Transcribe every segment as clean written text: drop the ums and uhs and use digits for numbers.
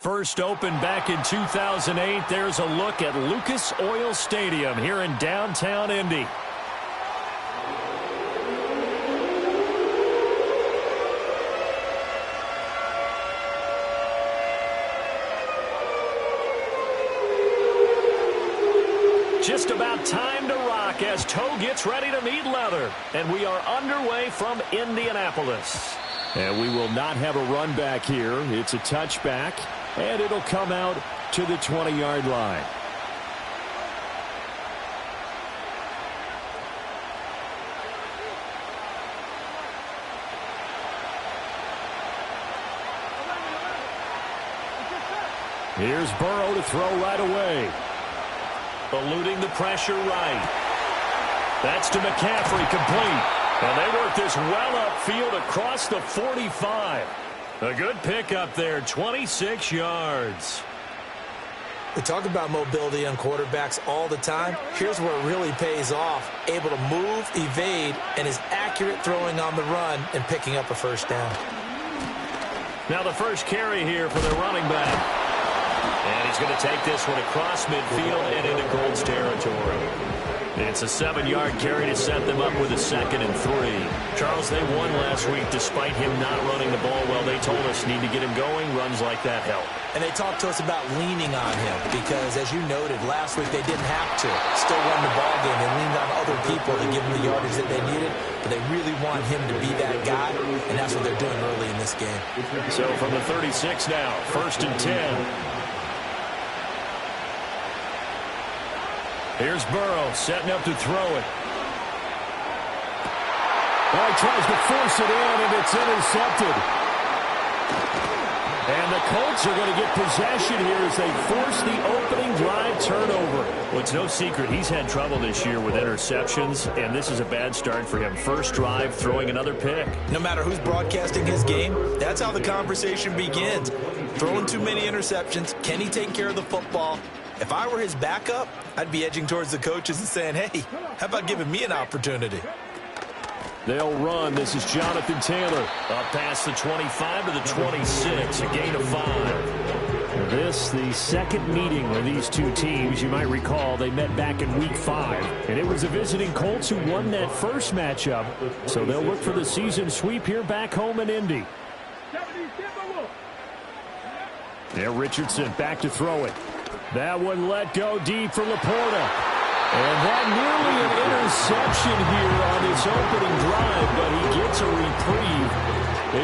First opened back in 2008. There's a look at Lucas Oil Stadium here in downtown Indy. Just about time to rock as toe gets ready to meet leather. And we are underway from Indianapolis. And we will not have a run back here. It's a touchback, and it'll come out to the 20-yard line. Here's Burrow to throw right away. Eluding the pressure right. That's to McCaffrey, complete. And they work this well upfield across the 45. A good pickup there, 26 yards. We talk about mobility on quarterbacks all the time. Here's where it really pays off. Able to move, evade, and is accurate throwing on the run and picking up a first down. Now the first carry here for their running back. And he's going to take this one across midfield and into Colts territory. It's a 7-yard carry to set them up with a 2nd and 3. Charles, they won last week despite him not running the ball well. They told us need to get him going. Runs like that help. And they talked to us about leaning on him because, as you noted, last week they didn't have to. Still won the ball game. They leaned on other people to give them the yardage that they needed, but they really want him to be that guy, and that's what they're doing early in this game. So from the 36 now, 1st and 10. Here's Burrow setting up to throw it. Oh, he tries to force it in, and it's intercepted. And the Colts are going to get possession here as they force the opening drive turnover. Well, it's no secret he's had trouble this year with interceptions, and this is a bad start for him. First drive, throwing another pick. No matter who's broadcasting his game, that's how the conversation begins. Throwing too many interceptions. Can he take care of the football? If I were his backup, I'd be edging towards the coaches and saying, hey, how about giving me an opportunity? They'll run. This is Jonathan Taylor. Up past the 25 to the 26, a gain of 5. This, the second meeting of these two teams. You might recall they met back in Week 5. And it was the visiting Colts who won that first matchup. So they'll look for the season sweep here back home in Indy. There, Richardson back to throw it. That one let go deep for Laporta. And that nearly an interception here on this opening drive, but he gets a reprieve.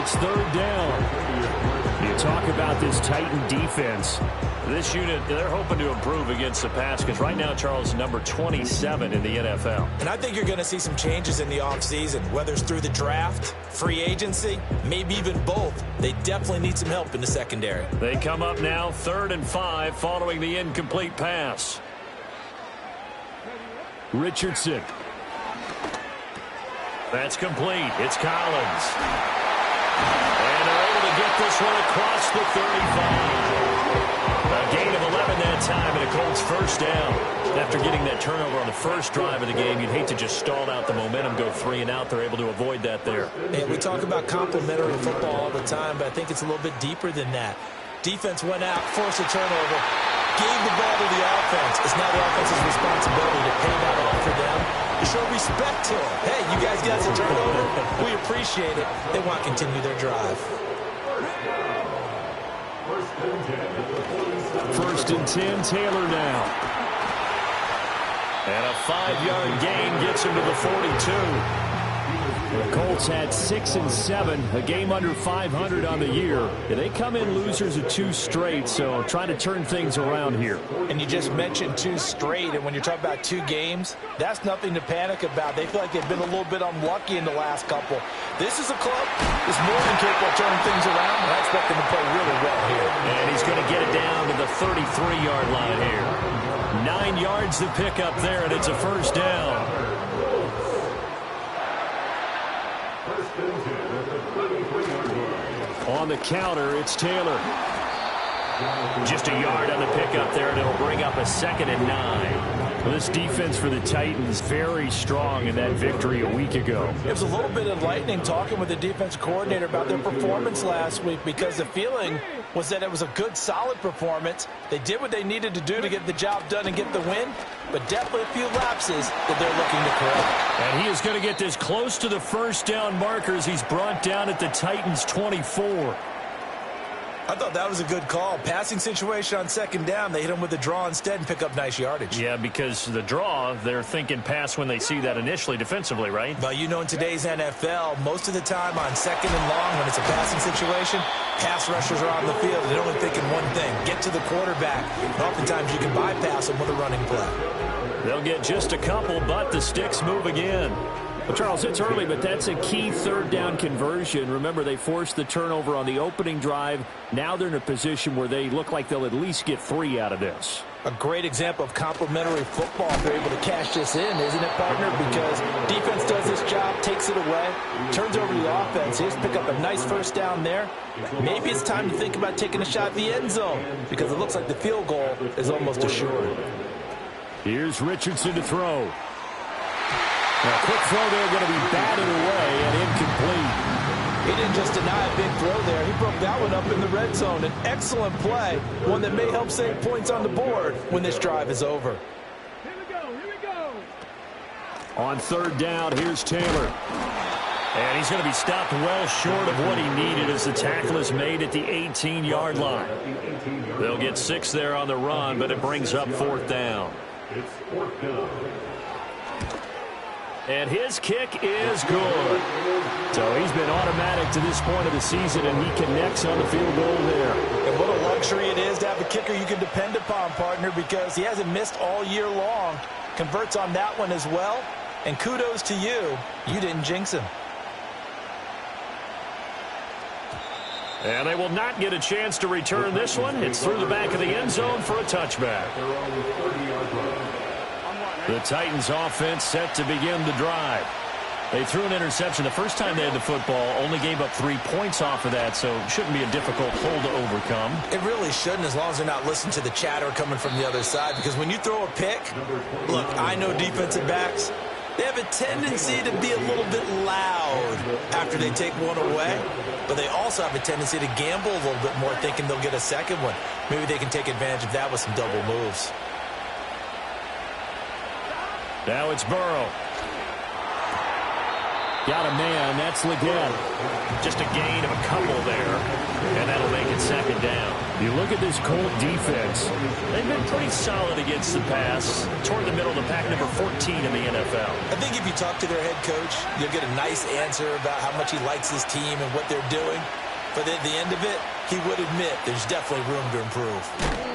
It's 3rd down. You talk about this Titan defense. This unit, they're hoping to improve against the pass because right now, Charles, number 27 in the NFL. And I think you're going to see some changes in the offseason, whether it's through the draft, free agency, maybe even both. They definitely need some help in the secondary. They come up now 3rd and 5 following the incomplete pass. Richardson. That's complete. It's Collins. And they're able to get this one across the 35. A gain of 11 that time and a Colts first down. After getting that turnover on the first drive of the game, you'd hate to just stall out the momentum, go 3 and out. They're able to avoid that there. And we talk about complementary football all the time, but I think it's a little bit deeper than that. Defense went out, forced a turnover, gave the ball to the offense. It's now the offense's responsibility to pay that off for them, to show respect to them. Hey, you guys got some turnover. We appreciate it. They want to continue their drive. 1st and 10, Taylor now. And a 5-yard gain gets him to the 42. The Colts had 6 and 7, a game under 500 on the year. And they come in losers of 2 straight, so trying to turn things around here. And you just mentioned 2 straight, and when you're talking about 2 games, that's nothing to panic about. They feel like they've been a little bit unlucky in the last couple. This is a club that's more than capable of turning things around, and I expect them to play really well here. And he's going to get it down to the 33-yard line here. 9 yards to pick up there, and it's a first down. On the counter, it's Taylor. Just a yard on the pickup there, and it'll bring up a 2nd and 9. Well, this defense for the Titans very strong in that victory a week ago. It was a little bit enlightening talking with the defense coordinator about their performance last week, because the feeling was that it was a good, solid performance. They did what they needed to do to get the job done and get the win, but definitely a few lapses that they're looking to correct. And he is going to get this close to the first down markers. He's brought down at the Titans' 24. I thought that was a good call. Passing situation on 2nd down. They hit him with the draw instead and pick up nice yardage. Yeah, because the draw, they're thinking pass when they see that initially defensively, right? But you know, in today's NFL, most of the time on 2nd and long, when it's a passing situation, pass rushers are on the field. They're only thinking one thing: get to the quarterback. And oftentimes you can bypass them with a running play. They'll get just a couple, but the sticks move again. Well, Charles, it's early, but that's a key 3rd down conversion. Remember, they forced the turnover on the opening drive. Now they're in a position where they look like they'll at least get 3 out of this. A great example of complementary football if they're able to cash this in, isn't it, partner? Because defense does this job, takes it away, turns over the offense. Here's pick up a nice 1st down there. Maybe it's time to think about taking a shot at the end zone, because it looks like the field goal is almost assured. Here's Richardson to throw. A quick throw there, going to be batted away and incomplete. He didn't just deny a big throw there. He broke that one up in the red zone. An excellent play, one that may help save points on the board when this drive is over. Here we go. On 3rd down, here's Taylor. And he's going to be stopped well short of what he needed as the tackle is made at the 18-yard line. They'll get 6 there on the run, but it brings up 4th down. It's 4th down. And his kick is good. So he's been automatic to this point of the season, and he connects on the field goal there. And what a luxury it is to have a kicker you can depend upon, partner, because he hasn't missed all year long. Converts on that one as well. And kudos to you. You didn't jinx him. And they will not get a chance to return this one. It's through the back of the end zone for a touchback. The Titans offense set to begin the drive. They threw an interception the first time they had the football, only gave up 3 points off of that, so it shouldn't be a difficult hole to overcome. It really shouldn't, as long as they're not listening to the chatter coming from the other side, because when you throw a pick, look, I know defensive backs, they have a tendency to be a little bit loud after they take one away, but they also have a tendency to gamble a little bit more, thinking they'll get a second one. Maybe they can take advantage of that with some double moves. Now it's Burrow. Got a man. That's Leggett. Just a gain of a couple there, and that'll make it 2nd down. You look at this Colt defense. They've been pretty solid against the pass. Toward the middle of the pack, number 14 in the NFL. I think if you talk to their head coach, you'll get a nice answer about how much he likes his team and what they're doing. But at the end of it, he would admit there's definitely room to improve.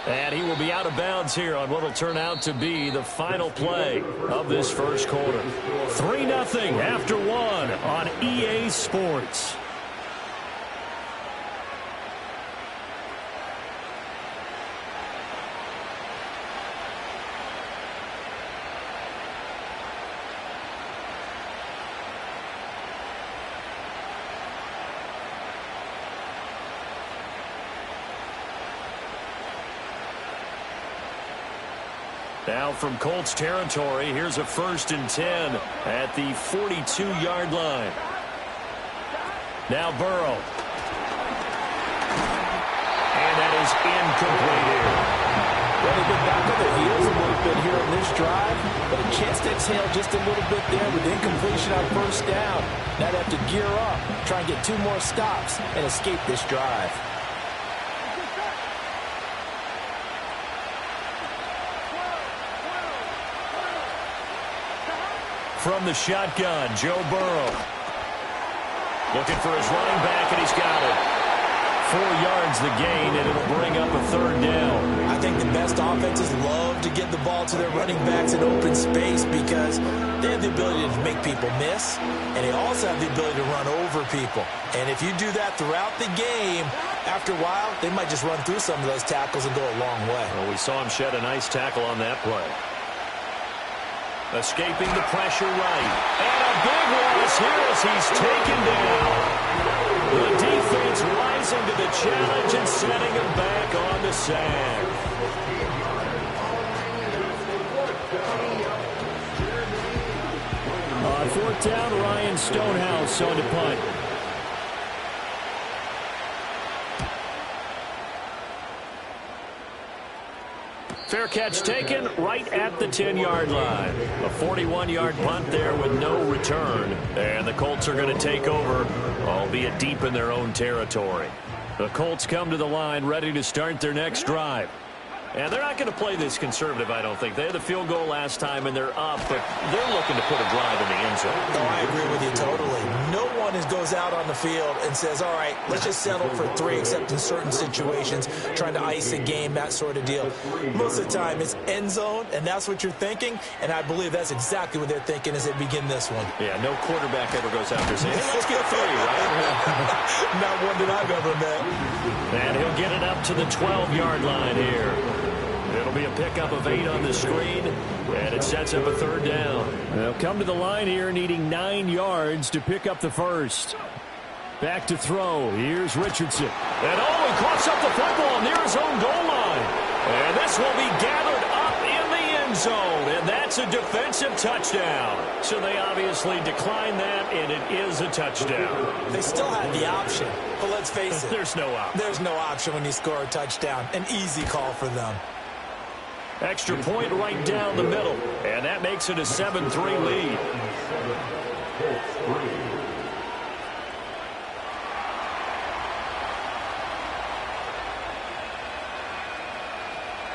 And he will be out of bounds here on what will turn out to be the final play of this first quarter. 3-0 after 1 on EA Sports. Now from Colts territory, here's a 1st and 10 at the 42-yard line. Now Burrow. And that is incomplete here. Well, they've been back on their heels a little bit here on this drive, but a chance to exhale just a little bit there with incompletion on 1st down. Now they have to gear up, try and get 2 more stops, and escape this drive. From the shotgun, Joe Burrow. Looking for his running back, and he's got it. 4 yards the gain, and it'll bring up a 3rd down. I think the best offenses love to get the ball to their running backs in open space because they have the ability to make people miss, and they also have the ability to run over people. And if you do that throughout the game, after a while, they might just run through some of those tackles and go a long way. Well, we saw him shed a nice tackle on that play. Escaping the pressure right. And a big one is here as he's taken down. The defense rising to the challenge and setting him back on the sack. On fourth down, Ryan Stonehouse on to punt. Fair catch taken right at the 10-yard line. A 41-yard punt there with no return. And the Colts are going to take over, albeit deep in their own territory. The Colts come to the line ready to start their next drive. And they're not going to play this conservative, I don't think. They had the field goal last time, and they're up, but they're looking to put a drive in the end zone. Oh, I agree with you totally. No one goes out on the field and says, all right, let's just settle for 3, except in certain situations, trying to ice a game, that sort of deal. Most of the time, it's end zone, and that's what you're thinking, and I believe that's exactly what they're thinking as they begin this one. Yeah, no quarterback ever goes out there saying, hey, let's get 3, right? Not one that I've ever met. And he'll get it up to the 12-yard line here. It'll be a pickup of 8 on the screen, and it sets up a third down. They'll come to the line here needing 9 yards to pick up the first. Back to throw. Here's Richardson. And he coughs up the football near his own goal line. And this will be gathered up in the end zone, and that's a defensive touchdown. So they obviously decline that, and it is a touchdown. They still had the option, but let's face it. There's no option. There's no option when you score a touchdown. An easy call for them. Extra point right down the middle, and that makes it a 7-3 lead.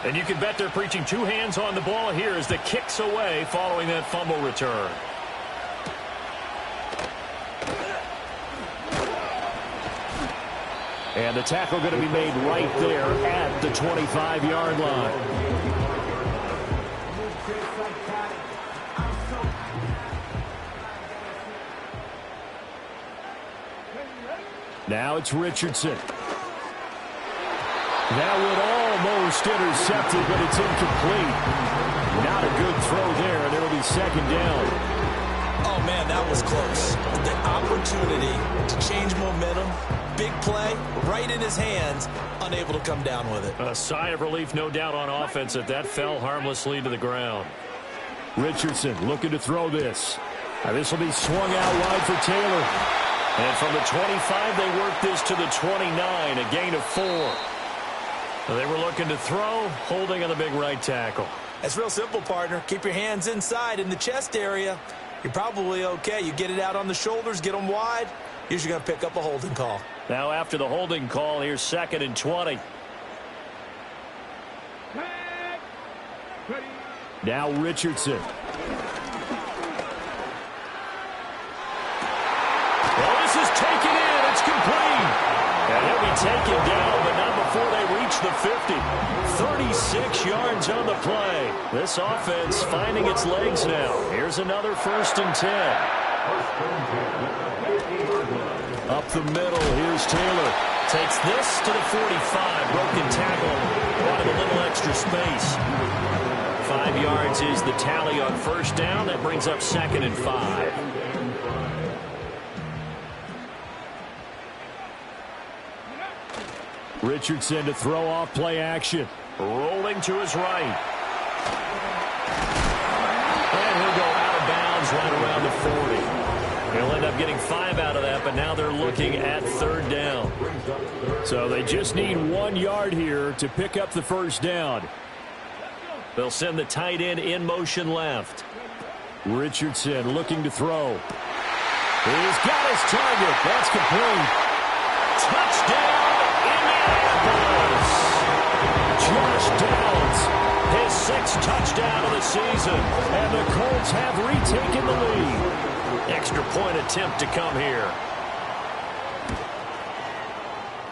And you can bet they're preaching 2 hands on the ball here as the kick's away following that fumble return. And the tackle going to be made right there at the 25-yard line. Now it's Richardson. That would almost intercept it, but it's incomplete. Not a good throw there, and it'll be second down. Oh, man, that was close. The opportunity to change momentum, big play, right in his hands, unable to come down with it. A sigh of relief, no doubt, on offense that fell harmlessly to the ground. Richardson looking to throw this. This will be swung out wide for Taylor. And from the 25, they work this to the 29, a gain of 4. They were looking to throw, holding on the big right tackle. That's real simple, partner. Keep your hands inside in the chest area. You're probably okay. You get it out on the shoulders, get them wide. Usually going to pick up a holding call. Now after the holding call, here's 2nd and 20. Now Richardson. Well, this is taken in. It's complete. And he'll be taken down, but not before they reach the 50. 36 yards on the play. This offense finding its legs now. Here's another 1st and 10. Up the middle, here's Taylor. Takes this to the 45. Broken tackle. Wanted a little extra space. 5 yards is the tally on 1st down. That brings up 2nd and 5. Richardson to throw off play action. Rolling to his right. And he'll go out of bounds right around the 40. He'll end up getting 5 out of that, but now they're looking at 3rd down. So they just need 1 yard here to pick up the 1st down. They'll send the tight end in motion left. Richardson looking to throw. He's got his target. That's complete. Touchdown, Indianapolis. Josh Downs, his 6th touchdown of the season. And the Colts have retaken the lead. Extra point attempt to come here.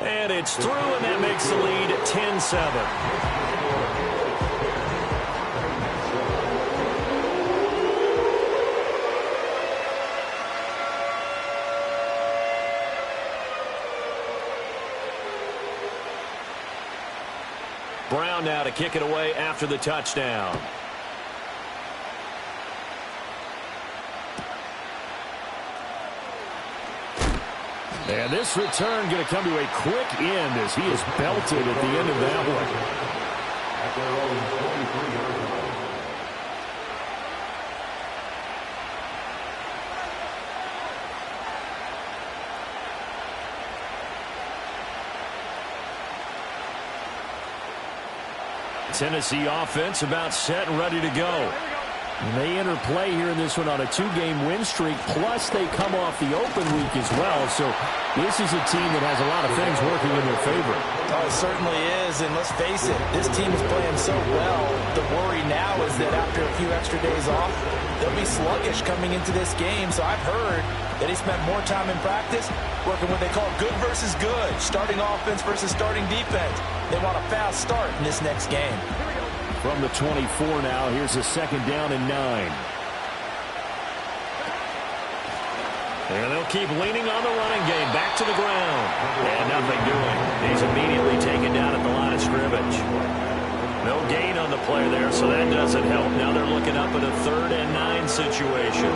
And it's through, and that makes the lead 10-7. Brown now to kick it away after the touchdown. And this return going to come to a quick end as he is belted at the end of that one. At their own 23-yard line. Tennessee offense about set and ready to go. And they enter play here in this one on a 2-game win streak, plus they come off the open week as well. So this is a team that has a lot of things working in their favor. Oh, it certainly is, and let's face it, this team is playing so well. The worry now is that after a few extra days off, they'll be sluggish coming into this game. So I've heard that he spent more time in practice working what they call good versus good, starting offense versus starting defense. They want a fast start in this next game. From the 24 now, here's a 2nd down and 9. And they'll keep leaning on the running game. Back to the ground. And nothing doing. He's immediately taken down at the line of scrimmage. No gain on the play there, so that doesn't help. Now they're looking up at a 3rd and 9 situation.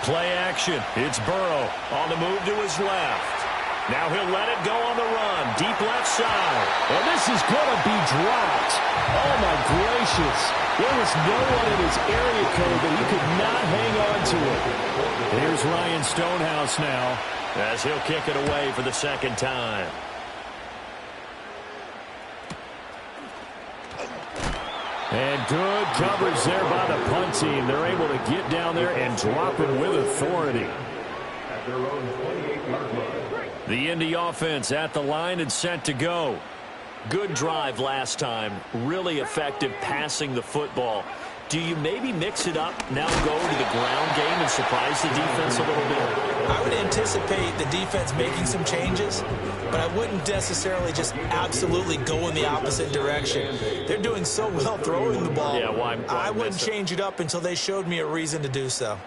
Play action. It's Burrow on the move to his left. Now he'll let it go on the run. Deep left side. And this is going to be dropped. Oh, my gracious. There was no one in his area code, but he could not hang on to it. Here's Ryan Stonehouse now as he'll kick it away for the 2nd time. And good coverage there by the punt team. They're able to get down there and drop it with authority. At their own 28-yard line. The Indy offense at the line and set to go. Good drive last time. Really effective passing the football. Do you maybe mix it up, now go to the ground game and surprise the defense a little bit? I would anticipate the defense making some changes, but I wouldn't necessarily just absolutely go in the opposite direction. They're doing so well throwing the ball. Yeah, why I wouldn't change it up until they showed me a reason to do so.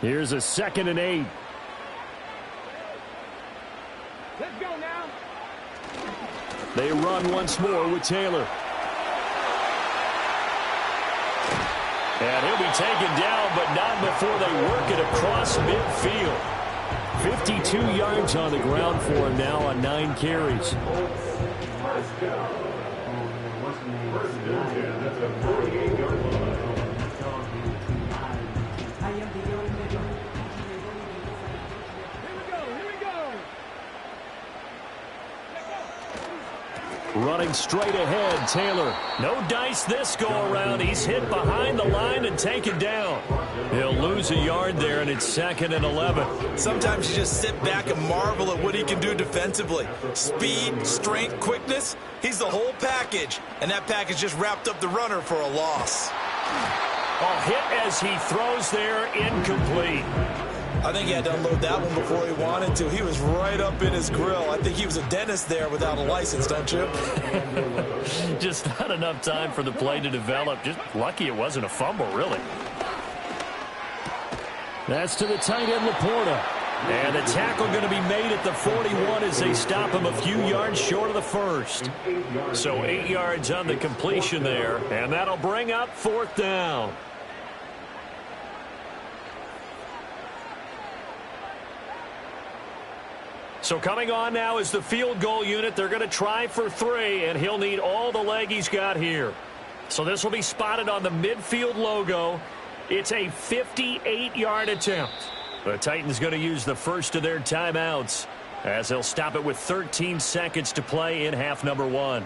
Here's a 2nd and 8. Let's go now. They run once more with Taylor. And he'll be taken down, but not before they work it across midfield. 52 yards on the ground for him now on 9 carries. First and 10 at the 48-yard line. Running straight ahead, Taylor. No dice this go-around. He's hit behind the line and taken down. He'll lose a yard there, and it's 2nd and 11. Sometimes you just sit back and marvel at what he can do defensively. Speed, strength, quickness, he's the whole package. And that package just wrapped up the runner for a loss. A hit as he throws there, incomplete. I think he had to unload that one before he wanted to. He was right up in his grill. I think he was a dentist there without a license, don't you? Just not enough time for the play to develop. Just lucky it wasn't a fumble, really. That's to the tight end, Laporta. And the tackle going to be made at the 41 as they stop him a few yards short of the first. So 8 yards on the completion there, and that'll bring up 4th down. So coming on now is the field goal unit. They're going to try for 3, and he'll need all the leg he's got here. So this will be spotted on the midfield logo. It's a 58-yard attempt. The Titans going to use the first of their timeouts as they'll stop it with 13 seconds to play in half number 1.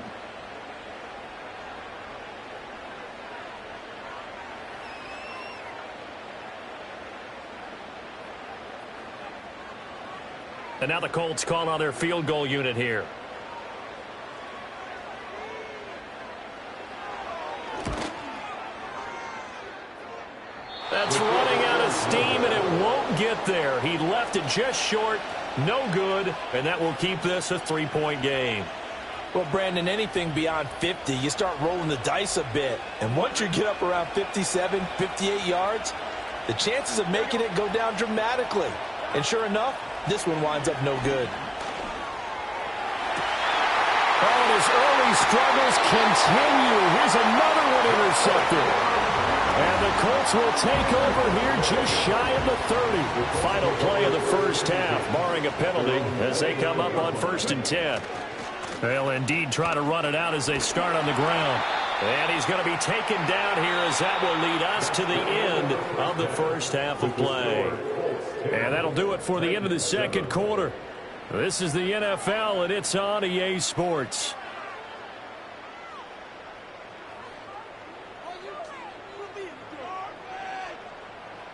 And now the Colts call on their field goal unit here. That's running out of steam, and it won't get there. He left it just short. No good, and that will keep this a 3-point game. Well, Brandon, anything beyond 50, you start rolling the dice a bit. And once you get up around 57, 58 yards, the chances of making it go down dramatically. And sure enough, this one winds up no good. Oh, and his early struggles continue. Here's another one intercepted. And the Colts will take over here just shy of the 30. Final play of the first half, barring a penalty, as they come up on 1st and 10. They'll indeed try to run it out as they start on the ground. And he's going to be taken down here as that will lead us to the end of the first half of play. And that'll do it for the end of the second quarter. This is the NFL, and it's on EA Sports.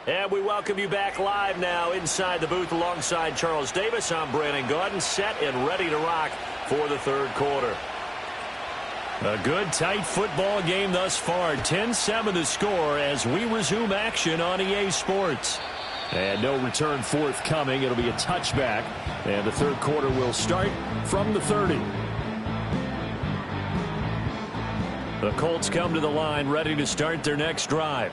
And we welcome you back live now inside the booth alongside Charles Davis. I'm Brandon Gaudin, set and ready to rock for the third quarter. A good, tight football game thus far. 10-7 the score as we resume action on EA Sports. And no return forthcoming. It'll be a touchback. And the third quarter will start from the 30. The Colts come to the line ready to start their next drive.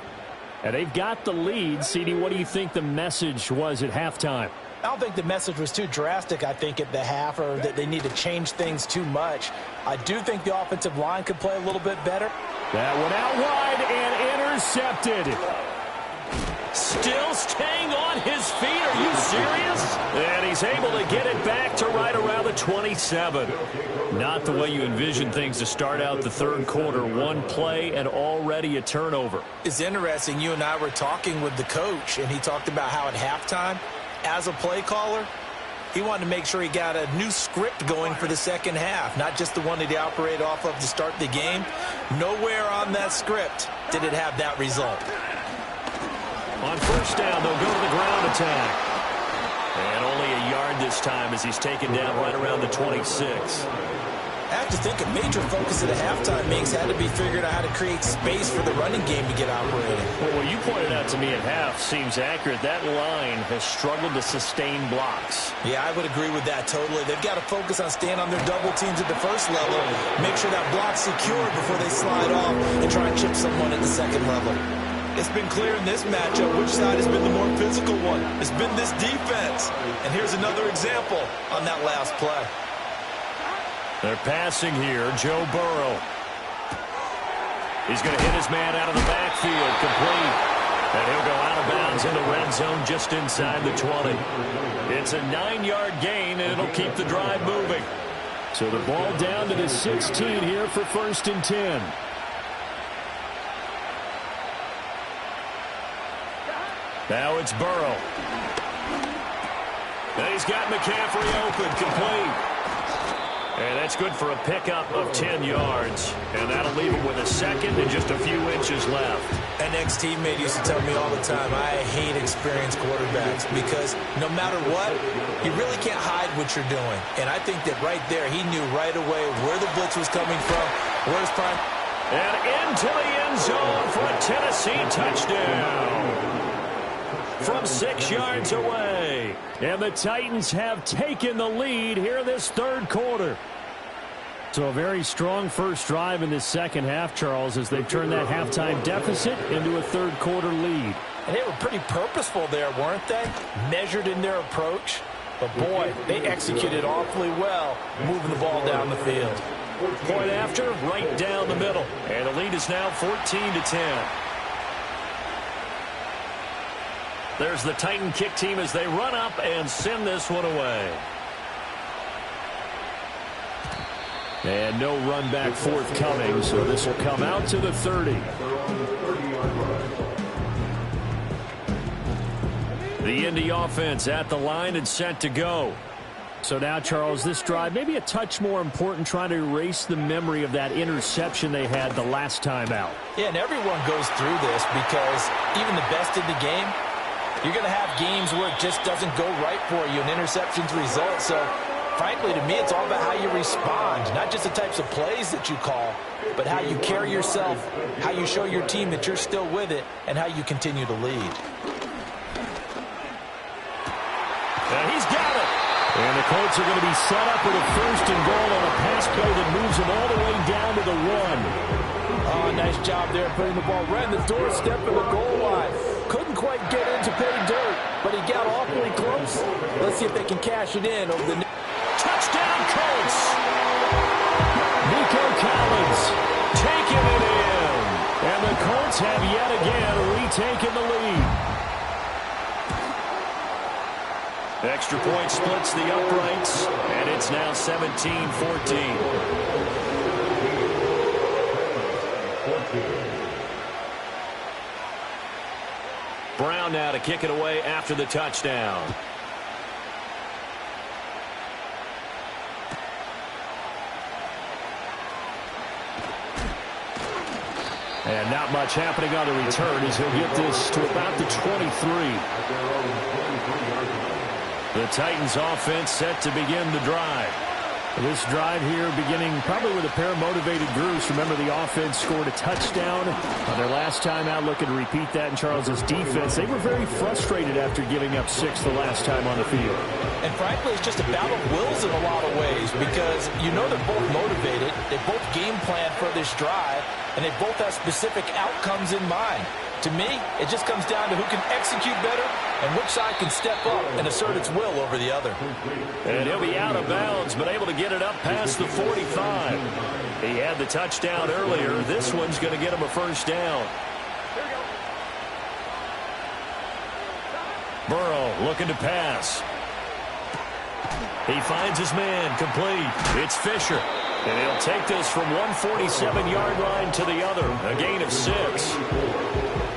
And they've got the lead. CD, what do you think the message was at halftime? I don't think the message was too drastic, I think, at the half, or that they need to change things too much. I do think the offensive line could play a little bit better. That one out wide and intercepted. Still staying on his feet. Are you serious? And he's able to get it back to right around the 27. Not the way you envision things to start out the third quarter. One play and already a turnover. It's interesting. You and I were talking with the coach, and he talked about how at halftime, as a play caller, he wanted to make sure he got a new script going for the second half, not just the one that he operated off of to start the game. Nowhere on that script did it have that result. On first down, they'll go to the ground attack. And only a yard this time as he's taken down right around the 26. I have to think a major focus at a halftime makes had to be figured out how to create space for the running game to get operating. Well, what you pointed out to me at half seems accurate. That line has struggled to sustain blocks. Yeah, I would agree with that totally. They've got to focus on staying on their double teams at the first level, make sure that block's secured before they slide off and try and chip someone at the second level. It's been clear in this matchup which side has been the more physical one. It's been this defense. And here's another example on that last play. They're passing here. Joe Burrow. He's going to hit his man out of the backfield. Complete. And he'll go out of bounds in the red zone just inside the 20. It's a 9-yard gain, and it'll keep the drive moving. So the ball down to the 16 here for 1st and 10. Now it's Burrow. And he's got McCaffrey open, complete. And that's good for a pickup of 10 yards. And that'll leave him with a second and just a few inches left. An ex-teammate used to tell me all the time, I hate experienced quarterbacks because no matter what, you really can't hide what you're doing. And I think that right there, he knew right away where the blitz was coming from, where's prime. And into the end zone for a Tennessee touchdown. From 6 yards away. And the Titans have taken the lead here in this third quarter. So a very strong first drive in this second half, Charles, as they've turned that halftime deficit into a third quarter lead. And they were pretty purposeful there, weren't they? Measured in their approach. But boy, they executed awfully well, moving the ball down the field. Point after, right down the middle. And the lead is now 14-10. There's the Titan kick team as they run up and send this one away. And no run back forthcoming, so this will come out to the 30. The Indy offense at the line and set to go. So now, Charles, this drive maybe a touch more important, trying to erase the memory of that interception they had the last time out. Yeah, and everyone goes through this because even the best in the game, you're going to have games where it just doesn't go right for you, and interceptions result. So, frankly, to me, it's all about how you respond, not just the types of plays that you call, but how you carry yourself, how you show your team that you're still with it, and how you continue to lead. And he's got it. And the Colts are going to be set up with a 1st and goal on a pass play that moves them all the way down to the 1. Oh, nice job there putting the ball right in the doorstep of the goal line. Couldn't quite get into pay dirt, but he got awfully close. Let's see if they can cash it in over the... Touchdown, Colts! Nico Collins taking it in. And the Colts have yet again retaken the lead. Extra point splits the uprights, and it's now 17-14. Brown now to kick it away after the touchdown. And not much happening on the return as he'll get this to about the 23. The Titans offense set to begin the drive. This drive here beginning probably with a pair of motivated groups. Remember, the offense scored a touchdown on their last time out, looking to repeat that in Charles's defense. They were very frustrated after giving up 6 the last time on the field. And frankly, it's just a battle of wills in a lot of ways because you know they're both motivated. They both game plan for this drive, and they both have specific outcomes in mind. To me, it just comes down to who can execute better and which side can step up and assert its will over the other. And he'll be out of bounds, but able to get it up past the 45. He had the touchdown earlier. This one's going to get him a first down. Burrow looking to pass. He finds his man complete. It's Fisher. And he'll take this from 147-yard line to the other. A gain of 6.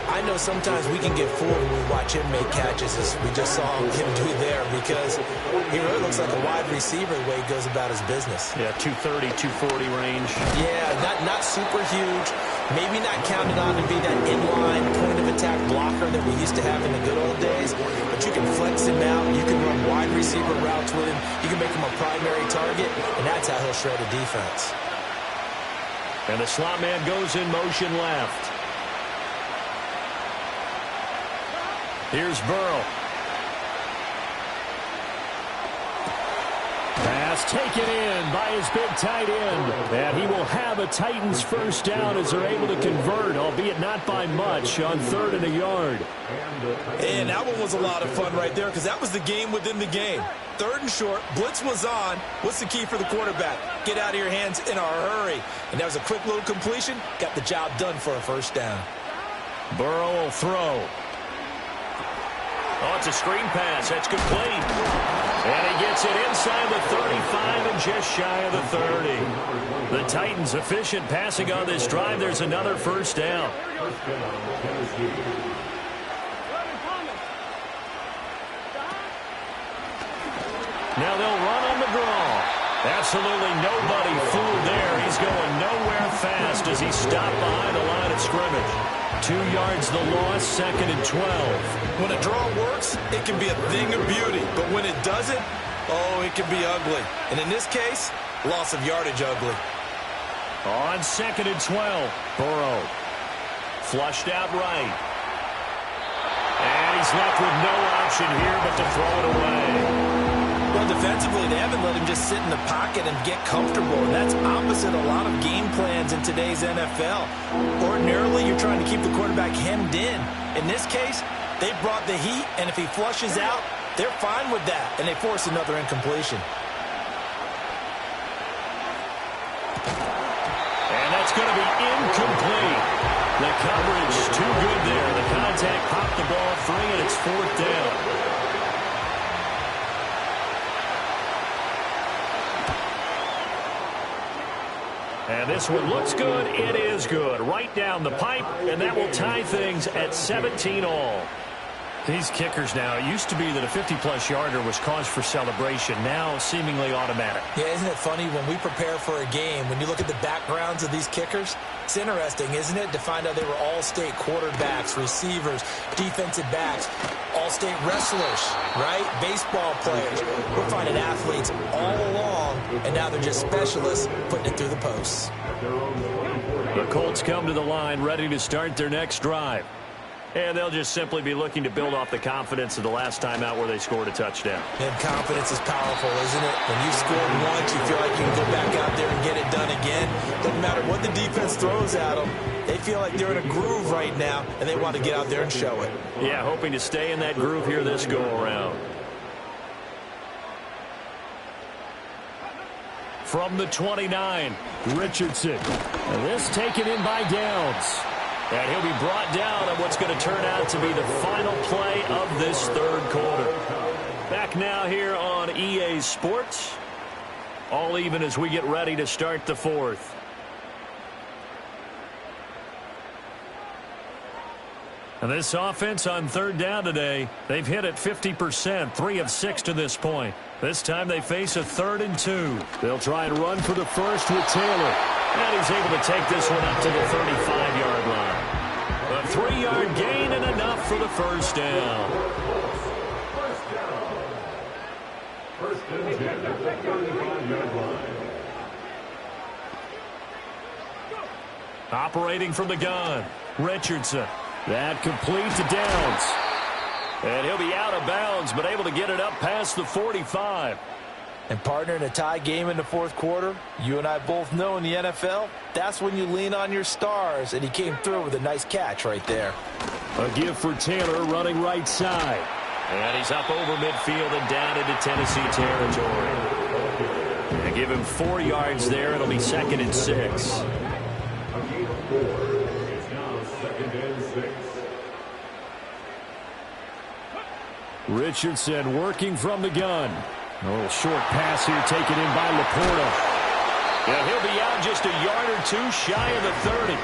I know sometimes we can get fooled when we watch him make catches, as we just saw him do there, because he really looks like a wide receiver the way he goes about his business. Yeah, 230, 240 range. Yeah, not super huge. Maybe not counted on to be that inline point-of-attack blocker that we used to have in the good old days, but you can flex him out. You can run wide receiver routes with him. You can make him a primary target, and that's how he'll shred a defense. And the slot man goes in motion left. Here's Burrow. Pass taken in by his big tight end. And he will have a Titans first down as they're able to convert, albeit not by much, on 3rd and a yard. And that one was a lot of fun right there because that was the game within the game. 3rd and short, blitz was on. What's the key for the quarterback? Get out of your hands in a hurry. And that was a quick little completion. Got the job done for a first down. Burrow will throw. Oh, it's a screen pass. That's complete. And he gets it inside the 35 and just shy of the 30. The Titans efficient passing on this drive. There's another first down. Now they'll run on the draw. Absolutely nobody fooled there. He's going nowhere fast as he stopped behind the line of scrimmage. 2 yards the loss, 2nd and 12. When a draw works, it can be a thing of beauty. But when it doesn't, oh, it can be ugly. And in this case, loss of yardage ugly. On 2nd and 12, Burrow flushed out right. And he's left with no option here but to throw it away. Well, defensively, they haven't let him just sit in the pocket and get comfortable. And that's opposite a lot of game plans in today's NFL. Ordinarily, you're trying to keep the quarterback hemmed in. In this case, they brought the heat, and if he flushes out, they're fine with that, and they force another incompletion. And that's going to be incomplete. The coverage too good there. The contact popped the ball free, and it's 4th down. And this one looks good. It is good. Right down the pipe, and that will tie things at 17-all. These kickers now, it used to be that a 50-plus yarder was cause for celebration. Now seemingly automatic. Yeah, isn't it funny when we prepare for a game, when you look at the backgrounds of these kickers, it's interesting, isn't it, to find out they were all-state quarterbacks, receivers, defensive backs, all-state wrestlers, right? Baseball players. We're finding athletes all along, and now they're just specialists putting it through the posts. The Colts come to the line ready to start their next drive. And they'll just simply be looking to build off the confidence of the last time out where they scored a touchdown. And confidence is powerful, isn't it? When you've scored once, you feel like you can go back out there and get it done again. Doesn't matter what the defense throws at them. They They feel like they're in a groove right now, and they want to get out there and show it. Yeah, hoping to stay in that groove here this go-around. From the 29, Richardson. And this taken in by Downs. And he'll be brought down on what's going to turn out to be the final play of this third quarter. Back now here on EA Sports. All even as we get ready to start the fourth. And this offense on third down today, they've hit it 50%, 3 of 6 to this point. This time they face a 3rd and 2. They'll try and run for the first with Taylor. And he's able to take this one up to the 35-yard line. A 3-yard gain and enough for the first down. First and 10 at the 35-yard line. Operating from the gun, Richardson. That complete to Downs. And he'll be out of bounds, but able to get it up past the 45. And, partner, in a tie game in the fourth quarter, you and I both know in the NFL, that's when you lean on your stars, and he came through with a nice catch right there. A give for Taylor running right side. And he's up over midfield and down into Tennessee territory. And give him 4 yards there. It'll be 2nd and 6. A gain of 4. It's now 2nd and 6. Richardson working from the gun. A little short pass here taken in by Laporta. And he'll be out just a yard or 2 shy of the 30.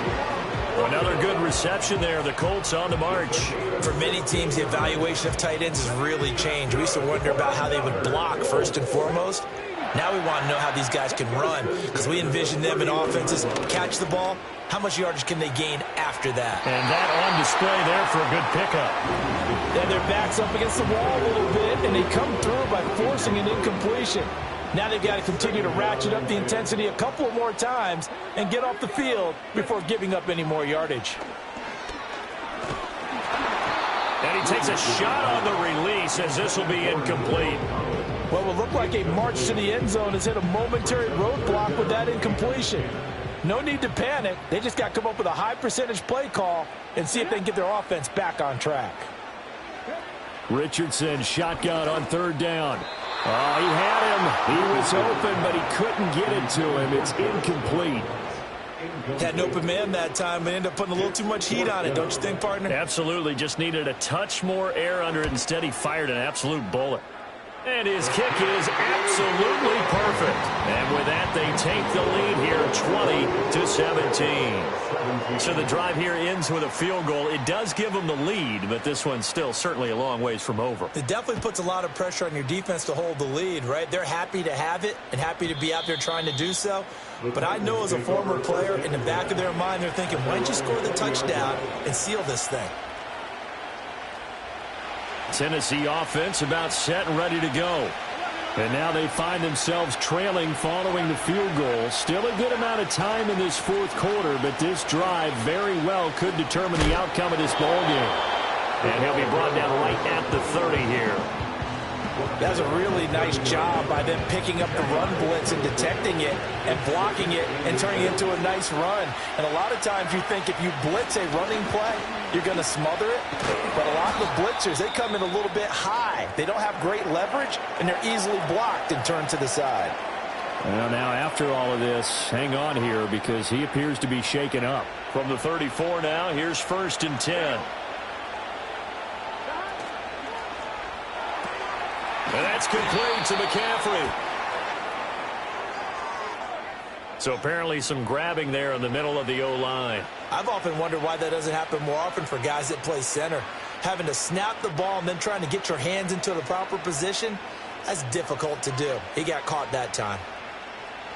Another good reception there. The Colts on the march. For many teams, the evaluation of tight ends has really changed. We used to wonder about how they would block first and foremost. Now we want to know how these guys can run, because we envision them in offenses catch the ball. How much yardage can they gain after that? And that on display there for a good pickup. Then their back's up against the wall a little bit, and they come through by forcing an incompletion. Now they've got to continue to ratchet up the intensity a couple more times and get off the field before giving up any more yardage. And he takes a shot on the release as this will be incomplete. What will look like a march to the end zone has hit a momentary roadblock with that incompletion. No need to panic. They just got to come up with a high percentage play call and see if they can get their offense back on track. Richardson shotgun on 3rd down. Oh, he had him. He was open, but he couldn't get it to him. It's incomplete. Had an open man that time, but ended up putting a little too much heat on it, don't you think, partner? Absolutely. Just needed a touch more air under it. Instead, he fired an absolute bullet. And his kick is absolutely perfect. And with that, they take the lead here 20-17. So the drive here ends with a field goal. It does give them the lead, but this one's still certainly a long ways from over. It definitely puts a lot of pressure on your defense to hold the lead, right? They're happy to have it and happy to be out there trying to do so. But I know as a former player, in the back of their mind, they're thinking, why don't you score the touchdown and seal this thing? Tennessee offense about set and ready to go. And now they find themselves trailing following the field goal. Still a good amount of time in this fourth quarter, but this drive very well could determine the outcome of this ball game. And he'll be brought down right at the 30 here. That's a really nice job by them picking up the run blitz and detecting it and blocking it and turning it into a nice run. And a lot of times you think if you blitz a running play, you're going to smother it. But a lot of the blitzers, they come in a little bit high. They don't have great leverage, and they're easily blocked and turned to the side. Well, now after all of this, hang on here because he appears to be shaken up. From the 34 now, here's 1st and 10. And that's complete to McCaffrey. So apparently some grabbing there in the middle of the O-line. I've often wondered why that doesn't happen more often for guys that play center. Having to snap the ball and then trying to get your hands into the proper position, that's difficult to do. He got caught that time.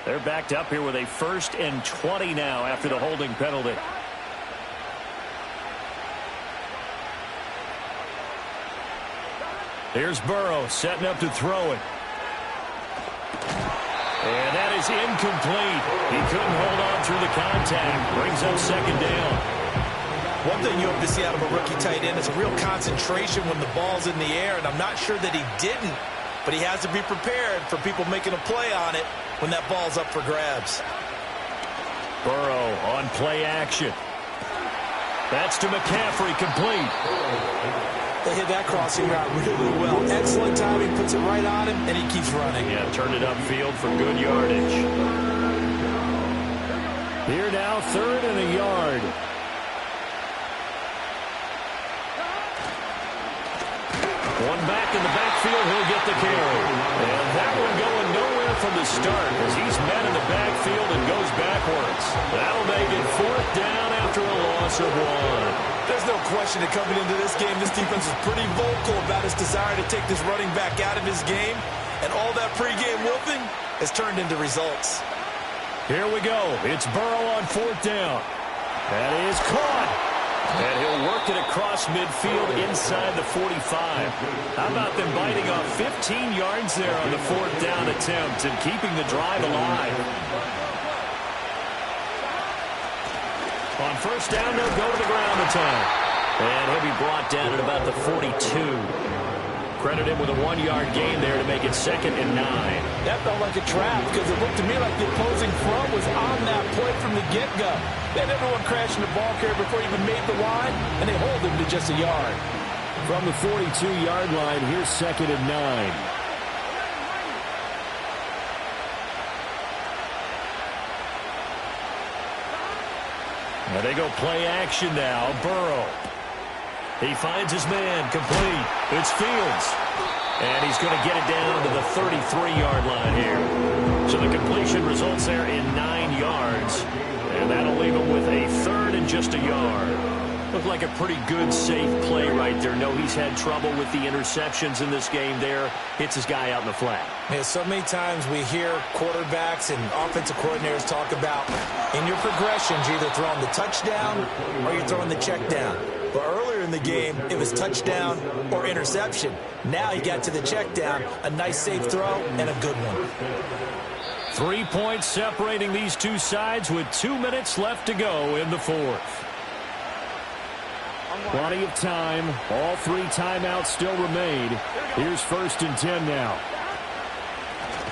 They're backed up here with a 1st and 20 now after the holding penalty. Here's Burrow setting up to throw it. And that is incomplete. He couldn't hold on through the contact. Brings up 2nd down. One thing you hope to see out of a rookie tight end is a real concentration when the ball's in the air, and I'm not sure that he didn't, but he has to be prepared for people making a play on it when that ball's up for grabs. Burrow on play action. That's to McCaffrey, complete. They hit that crossing route really well. Excellent timing, puts it right on him, and he keeps running. Yeah, turned it upfield for good yardage. Here now, 3rd and a yard. One back in the backfield, he'll get the carry. And that one going nowhere from the start as he's met in the backfield and goes backwards. That'll make it 4th down after a loss of 1. There's no question that coming into this game, this defense is pretty vocal about its desire to take this running back out of his game. And all that pregame whooping has turned into results. Here we go. It's Burrow on 4th down. That is caught. And he'll work it across midfield inside the 45. How about them biting off 15 yards there on the 4th down attempt and keeping the drive alive? On 1st down, they'll go to the ground this time. And he'll be brought down at about the 42. Credit him with a 1-yard gain there to make it 2nd and 9. That felt like a trap because it looked to me like the opposing front was on that play from the get-go. They had everyone crashing the ball carrier before he even made the line, and they hold him to just a yard. From the 42-yard line, here's 2nd and 9. Now they go play action now. Burrow. He finds his man, complete. It's Fields. And he's going to get it down to the 33-yard line here. So the completion results there in 9 yards. And that'll leave him with a 3rd and just a yard. Looked like a pretty good, safe play right there. No, he's had trouble with the interceptions in this game there. Hits his guy out in the flat. Man, so many times we hear quarterbacks and offensive coordinators talk about in your progressions, you're either throwing the touchdown or you're throwing the check down. But earlier in the game, it was touchdown or interception. Now he got to the check down, a nice safe throw, and a good one. 3 points separating these two sides with 2 minutes left to go in the 4th. Plenty of time. All 3 timeouts still remain. Here's 1st and 10 now.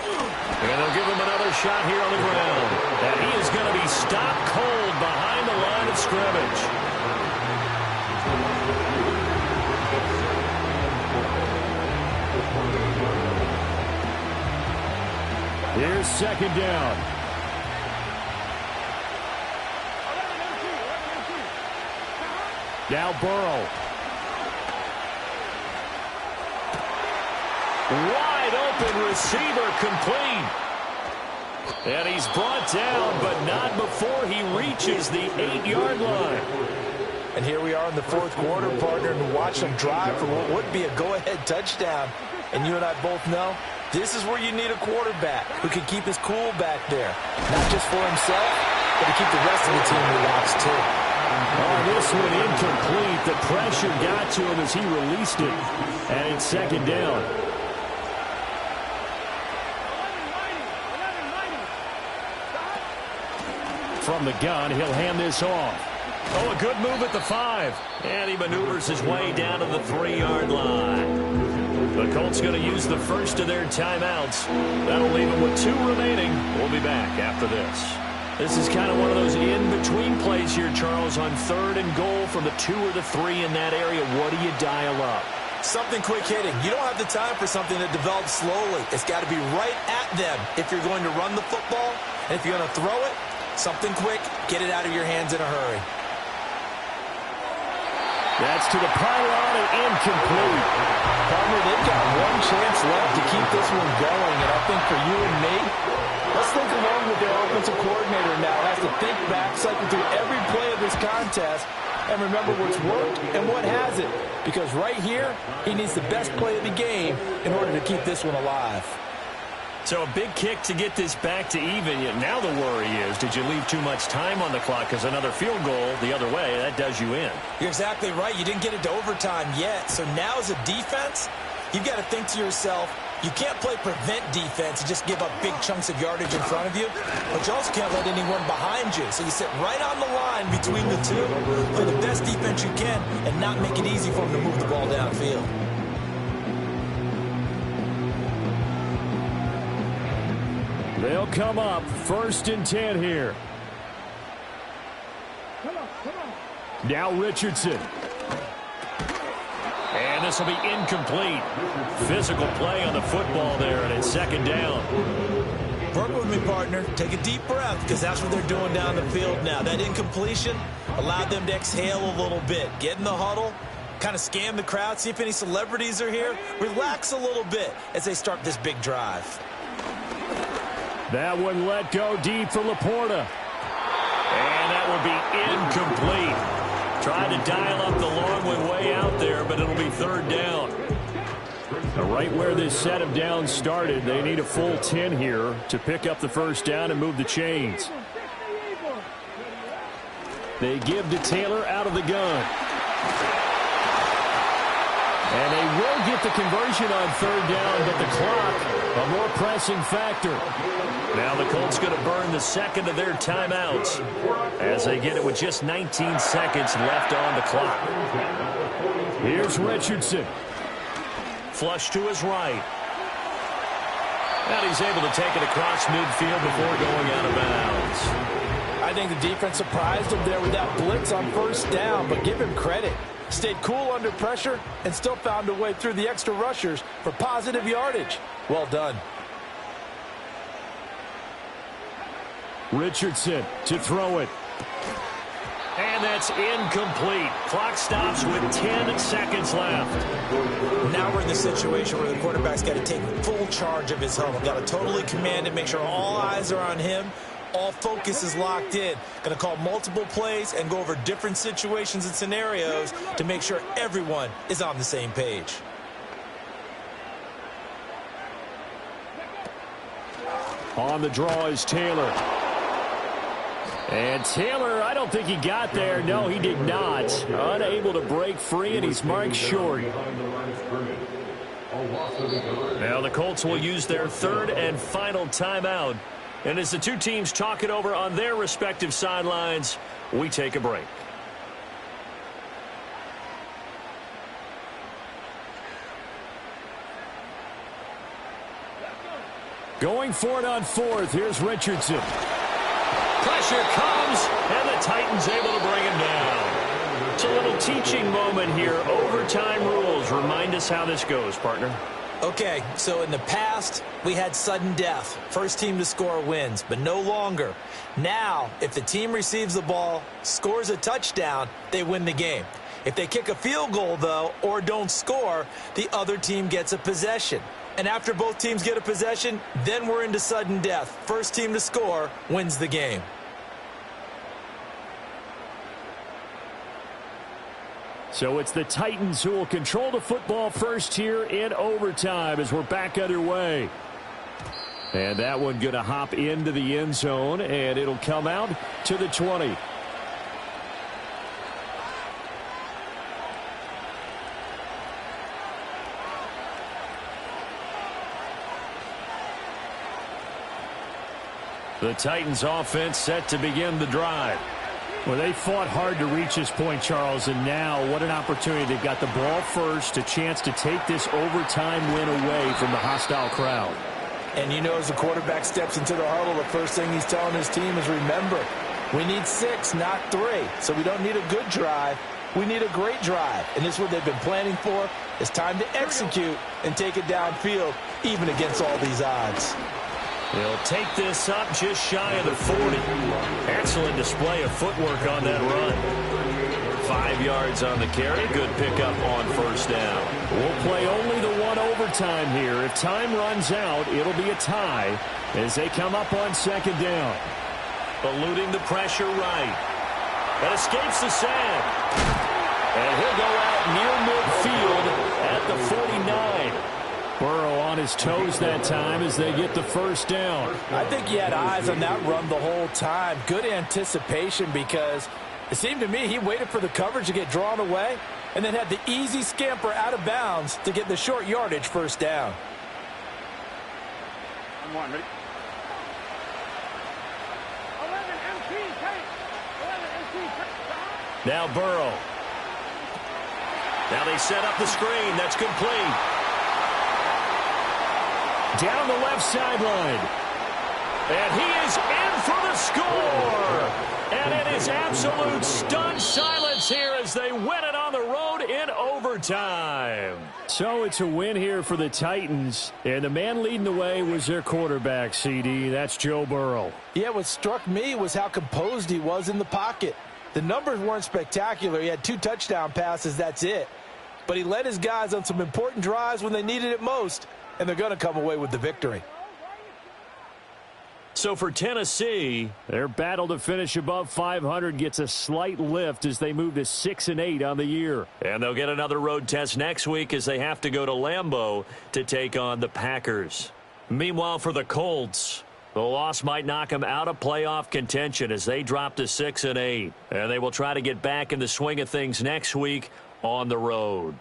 And they'll give him another shot here on the ground. And he is going to be stopped cold behind the line of scrimmage. Here's 2nd down. Now Burrow. Wide open receiver, complete. And he's brought down, but not before he reaches the 8-yard line. And here we are in the 4th quarter, partner, and watch them drive for what would be a go-ahead touchdown. And you and I both know this is where you need a quarterback who can keep his cool back there. Not just for himself, but to keep the rest of the team relaxed too. Oh, this one incomplete. The pressure got to him as he released it. And it's 2nd down. From the gun, he'll hand this off. Oh, a good move at the 5. And he maneuvers his way down to the 3-yard line. The Colts going to use the first of their timeouts. That'll leave them with 2 remaining. We'll be back after this. This is kind of one of those in-between plays here, Charles, on 3rd and goal from the 2 or the 3 in that area. What do you dial up? Something quick hitting. You don't have the time for something that develops slowly. It's got to be right at them if you're going to run the football. And if you're going to throw it, something quick, get it out of your hands in a hurry. That's to the pylon and incomplete. Partner, they've got 1 chance left to keep this one going. And I think for you and me, let's think along with their offensive coordinator now. Has to think back, cycle through every play of this contest, and remember what's worked and what hasn't. Because right here, he needs the best play of the game in order to keep this one alive. So a big kick to get this back to even. Now the worry is, did you leave too much time on the clock? Because another field goal the other way, that does you in. You're exactly right. You didn't get it to overtime yet. So now as a defense, you've got to think to yourself, you can't play prevent defense and just give up big chunks of yardage in front of you, but you also can't let anyone behind you. So you sit right on the line between the two, play the best defense you can, and not make it easy for them to move the ball downfield. They'll come up 1st and 10 here. Now Richardson. And this will be incomplete. Physical play on the football there, and it's second down. Work with me, partner. Take a deep breath, because that's what they're doing down the field now. That incompletion allowed them to exhale a little bit. Get in the huddle, kind of scan the crowd, see if any celebrities are here. Relax a little bit as they start this big drive. That one let go deep for Laporta. And that will be incomplete. Tried to dial up the long one way out there, but it'll be third down. Right where this set of downs started, they need a full 10 here to pick up the first down and move the chains. They give to Taylor out of the gun. And they will get the conversion on third down, but the clock, a more pressing factor. Now the Colts going to burn the second of their timeouts as they get it with just 19 seconds left on the clock. Here's Richardson. Flush to his right. And he's able to take it across midfield before going out of bounds. I think the defense surprised him there with that blitz on first down, but give him credit. Stayed cool under pressure and still found a way through the extra rushers for positive yardage. Well done. Richardson to throw it. And that's incomplete. Clock stops with 10 seconds left. Now we're in the situation where the quarterback's got to take full charge of his huddle. Got to totally command it, make sure all eyes are on him. All focus is locked in. Going to call multiple plays and go over different situations and scenarios to make sure everyone is on the same page. On the draw is Taylor. And Taylor, I don't think he got there. No, he did not. Unable to break free, and he's marked short. Now the Colts will use their third and final timeout. And as the two teams talk it over on their respective sidelines, we take a break. Going for it on fourth. Here's Richardson. Pressure comes, and the Titans able to bring him down. It's a little teaching moment here. Overtime rules. Remind us how this goes, partner. Okay, so in the past, we had sudden death. First team to score wins, but no longer. Now, if the team receives the ball, scores a touchdown, they win the game. If they kick a field goal, though, or don't score, the other team gets a possession. And after both teams get a possession, then we're into sudden death. First team to score wins the game. So it's the Titans who will control the football first here in overtime as we're back underway. And that one going to hop into the end zone, and it'll come out to the 20. The Titans offense set to begin the drive. Well, they fought hard to reach this point, Charles, and now what an opportunity. They've got the ball first, a chance to take this overtime win away from the hostile crowd. And you know, as the quarterback steps into the huddle, the first thing he's telling his team is, remember, we need 6, not 3. So we don't need a good drive. We need a great drive. And this is what they've been planning for. It's time to execute and take it downfield, even against all these odds. They'll take this up just shy of the 40. Excellent display of footwork on that run. 5 yards on the carry. Good pickup on first down. We'll play only the one overtime here. If time runs out, it'll be a tie as they come up on second down. Eluding the pressure right. That escapes the sand. And he'll go out near midfield at the 49. Burrow on his toes that time as they get the first down. I think he had eyes on that run the whole time. Good anticipation, because it seemed to me he waited for the coverage to get drawn away and then had the easy scamper out of bounds to get the short yardage first down. Ready? 11 MT, take. 11 MT, take. Now Burrow. Now they set up the screen. That's complete. Down the left sideline. And he is in for the score. And it is absolute stunned silence here as they win it on the road in overtime. So it's a win here for the Titans. And the man leading the way was their quarterback, CD. That's Joe Burrow. Yeah, what struck me was how composed he was in the pocket. The numbers weren't spectacular. He had 2 touchdown passes, that's it. But he led his guys on some important drives when they needed it most, and they're going to come away with the victory. So for Tennessee, their battle to finish above 500 gets a slight lift as they move to 6-8 on the year. And they'll get another road test next week as they have to go to Lambeau to take on the Packers. Meanwhile, for the Colts, the loss might knock them out of playoff contention as they drop to 6-8. And they will try to get back in the swing of things next week on the road.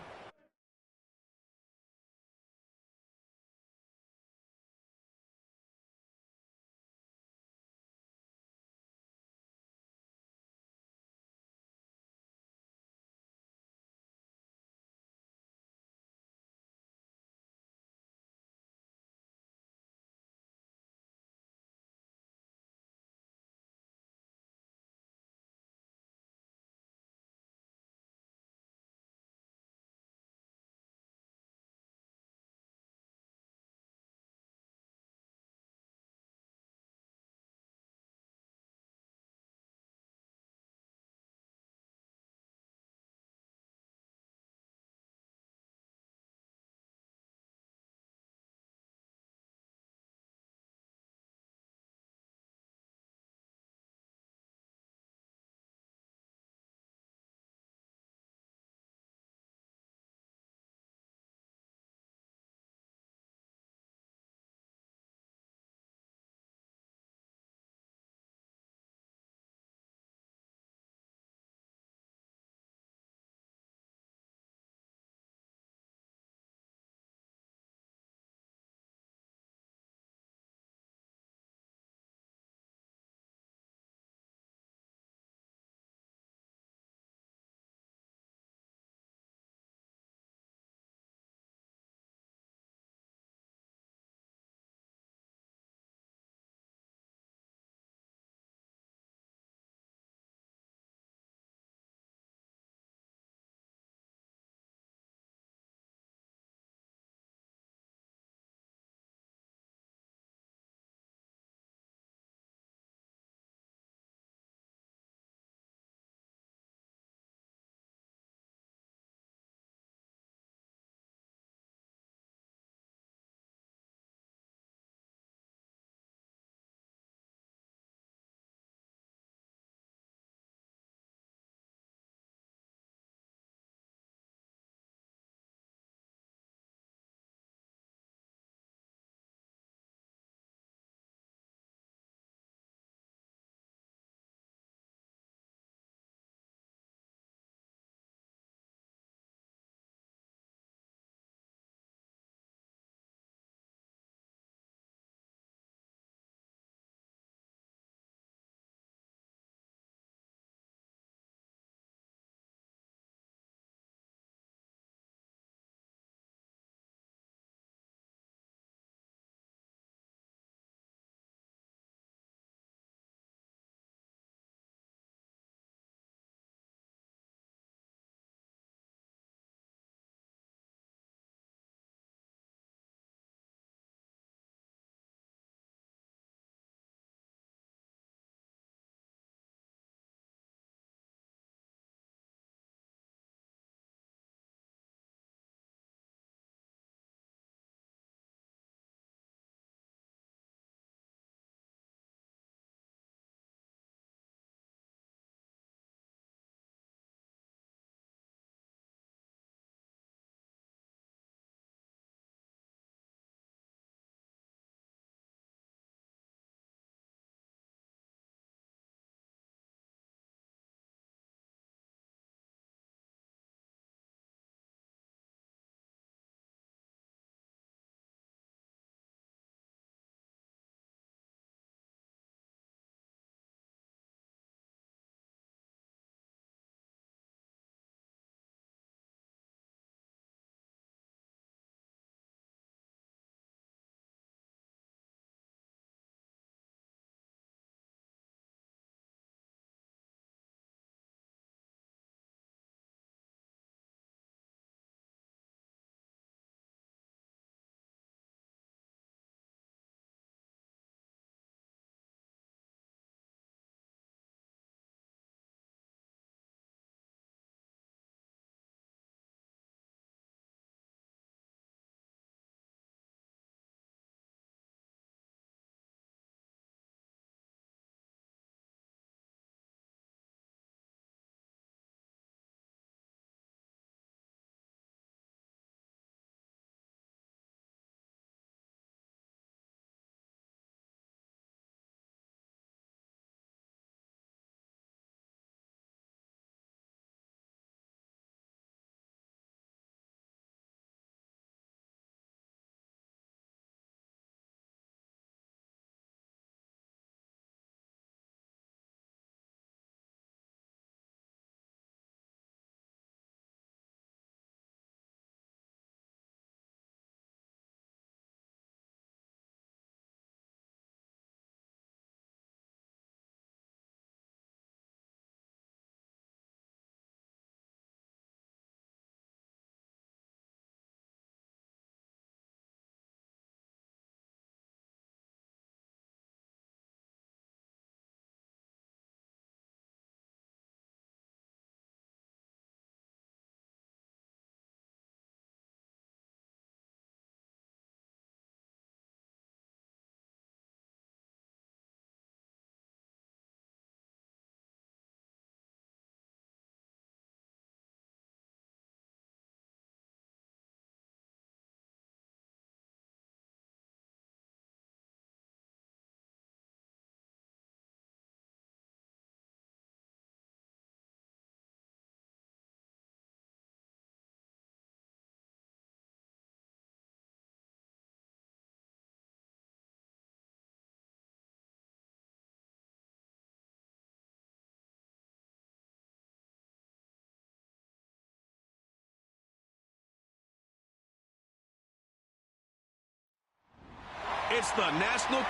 It's the National Football